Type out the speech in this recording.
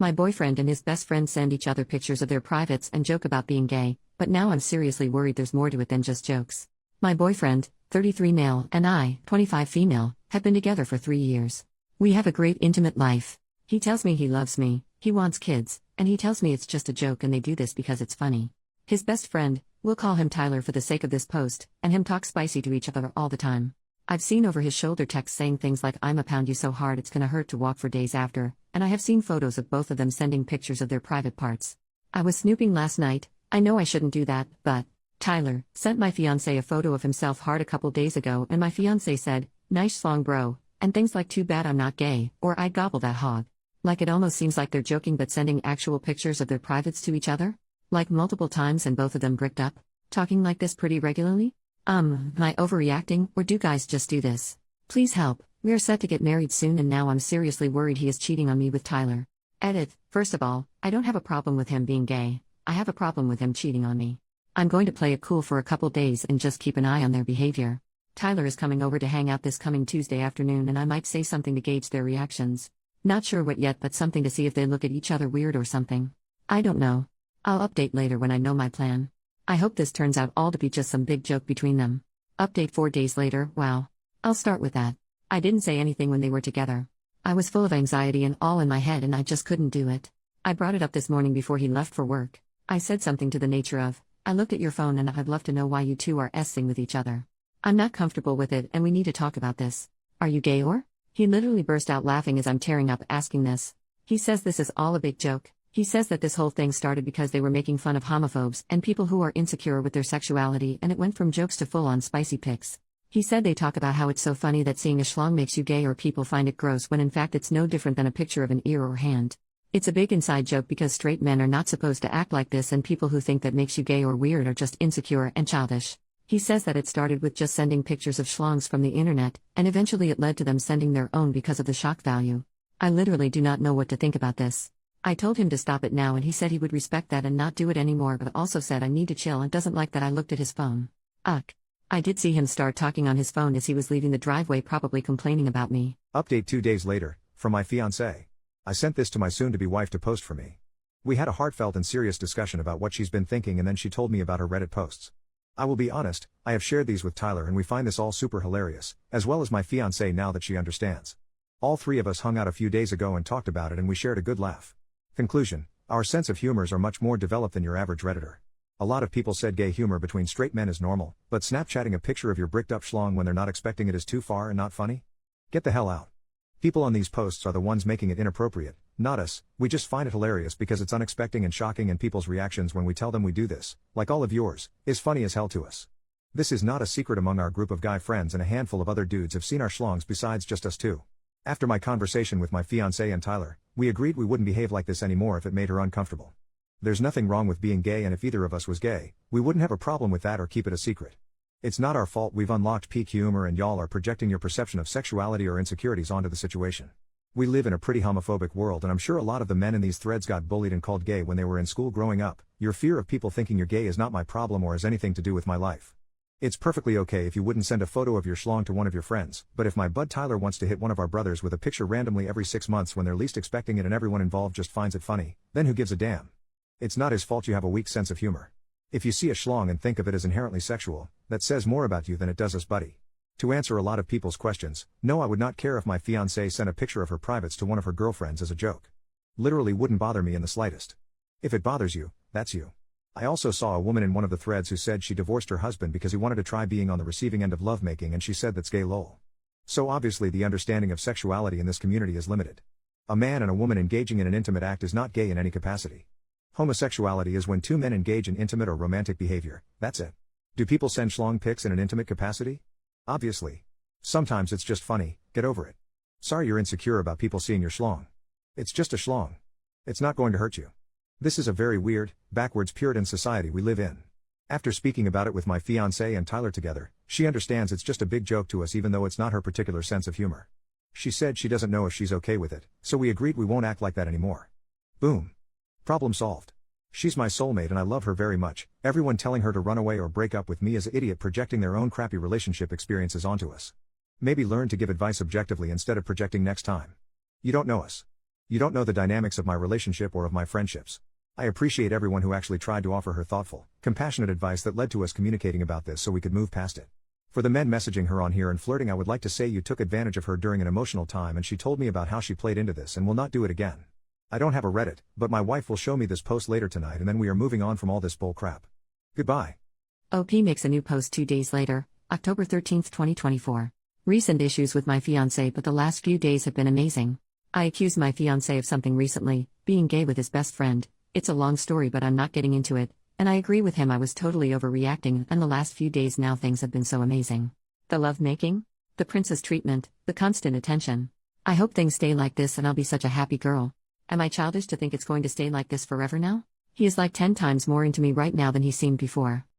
My boyfriend and his best friend send each other pictures of their privates and joke about being gay, but now I'm seriously worried there's more to it than just jokes. My boyfriend, 33 male, and I, 25 female, have been together for 3 years. We have a great intimate life. He tells me he loves me, he wants kids, and he tells me it's just a joke and they do this because it's funny. His best friend, we'll call him Tyler for the sake of this post, and him talk spicy to each other all the time. I've seen over his shoulder texts saying things like "I'ma pound you so hard it's gonna hurt to walk" for days after, and I have seen photos of both of them sending pictures of their private parts. I was snooping last night. I know I shouldn't do that, but Tyler sent my fiancé a photo of himself hard a couple days ago, and my fiancé said, "Nice schlong bro," and things like "too bad I'm not gay," or "I'd gobble that hog." Like it almost seems like they're joking but sending actual pictures of their privates to each other? Like multiple times and both of them bricked up? Talking like this pretty regularly? Am I overreacting, or do guys just do this? Please help, we are set to get married soon and now I'm seriously worried he is cheating on me with Tyler. Edit, first of all, I don't have a problem with him being gay, I have a problem with him cheating on me. I'm going to play it cool for a couple days and just keep an eye on their behavior. Tyler is coming over to hang out this coming Tuesday afternoon and I might say something to gauge their reactions. Not sure what yet, but something to see if they look at each other weird or something. I don't know. I'll update later when I know my plan. I hope this turns out all to be just some big joke between them. Update 4 days later, wow. I'll start with that. I didn't say anything when they were together. I was full of anxiety and all in my head and I just couldn't do it. I brought it up this morning before he left for work. I said something to the nature of, "I looked at your phone and I'd love to know why you two are s-ing with each other. I'm not comfortable with it and we need to talk about this. Are you gay or?" He literally burst out laughing as I'm tearing up asking this. He says this is all a big joke. He says that this whole thing started because they were making fun of homophobes and people who are insecure with their sexuality, and it went from jokes to full-on spicy pics. He said they talk about how it's so funny that seeing a schlong makes you gay or people find it gross when in fact it's no different than a picture of an ear or hand. It's a big inside joke because straight men are not supposed to act like this and people who think that makes you gay or weird are just insecure and childish. He says that it started with just sending pictures of schlongs from the internet, and eventually it led to them sending their own because of the shock value. I literally do not know what to think about this. I told him to stop it now and he said he would respect that and not do it anymore, but also said I need to chill and doesn't like that I looked at his phone. Ugh. I did see him start talking on his phone as he was leaving the driveway, probably complaining about me. Update 2 days later, from my fiancé. I sent this to my soon-to-be wife to post for me. We had a heartfelt and serious discussion about what she's been thinking and then she told me about her Reddit posts. I will be honest, I have shared these with Tyler and we find this all super hilarious, as well as my fiancé now that she understands. All 3 of us hung out a few days ago and talked about it and we shared a good laugh. Conclusion: our sense of humors are much more developed than your average Redditor. A lot of people said gay humor between straight men is normal, but Snapchatting a picture of your bricked up schlong when they're not expecting it is too far and not funny? Get the hell out. People on these posts are the ones making it inappropriate, not us. We just find it hilarious because it's unexpected and shocking, and people's reactions when we tell them we do this, like all of yours, is funny as hell to us. This is not a secret among our group of guy friends, and a handful of other dudes have seen our schlongs besides just us two. After my conversation with my fiancé and Tyler, we agreed we wouldn't behave like this anymore if it made her uncomfortable. There's nothing wrong with being gay, and if either of us was gay, we wouldn't have a problem with that or keep it a secret. It's not our fault we've unlocked peak humor and y'all are projecting your perception of sexuality or insecurities onto the situation. We live in a pretty homophobic world, and I'm sure a lot of the men in these threads got bullied and called gay when they were in school growing up. Your fear of people thinking you're gay is not my problem or has anything to do with my life. It's perfectly okay if you wouldn't send a photo of your schlong to one of your friends, but if my bud Tyler wants to hit one of our brothers with a picture randomly every 6 months when they're least expecting it and everyone involved just finds it funny, then who gives a damn? It's not his fault you have a weak sense of humor. If you see a schlong and think of it as inherently sexual, that says more about you than it does us, buddy. To answer a lot of people's questions, no, I would not care if my fiancée sent a picture of her privates to one of her girlfriends as a joke. Literally wouldn't bother me in the slightest. If it bothers you, that's you. I also saw a woman in one of the threads who said she divorced her husband because he wanted to try being on the receiving end of lovemaking, and she said that's gay lol. So obviously the understanding of sexuality in this community is limited. A man and a woman engaging in an intimate act is not gay in any capacity. Homosexuality is when two men engage in intimate or romantic behavior, that's it. Do people send schlong pics in an intimate capacity? Obviously. Sometimes it's just funny, get over it. Sorry you're insecure about people seeing your schlong. It's just a schlong. It's not going to hurt you. This is a very weird, backwards Puritan society we live in. After speaking about it with my fiancé and Tyler together, she understands it's just a big joke to us even though it's not her particular sense of humor. She said she doesn't know if she's okay with it, so we agreed we won't act like that anymore. Boom. Problem solved. She's my soulmate and I love her very much. Everyone telling her to run away or break up with me is an idiot projecting their own crappy relationship experiences onto us. Maybe learn to give advice objectively instead of projecting next time. You don't know us. You don't know the dynamics of my relationship or of my friendships. I appreciate everyone who actually tried to offer her thoughtful, compassionate advice that led to us communicating about this so we could move past it. For the men messaging her on here and flirting, I would like to say you took advantage of her during an emotional time and she told me about how she played into this and will not do it again. I don't have a Reddit, but my wife will show me this post later tonight and then we are moving on from all this bull crap. Goodbye. OP makes a new post 2 days later, October 13, 2024. Recent issues with my fiancé, but the last few days have been amazing. I accused my fiancé of something recently, being gay with his best friend. It's a long story but I'm not getting into it, and I agree with him, I was totally overreacting, and the last few days now things have been so amazing. The love making, the princess treatment, the constant attention. I hope things stay like this and I'll be such a happy girl. Am I childish to think it's going to stay like this forever now? He is like 10 times more into me right now than he seemed before.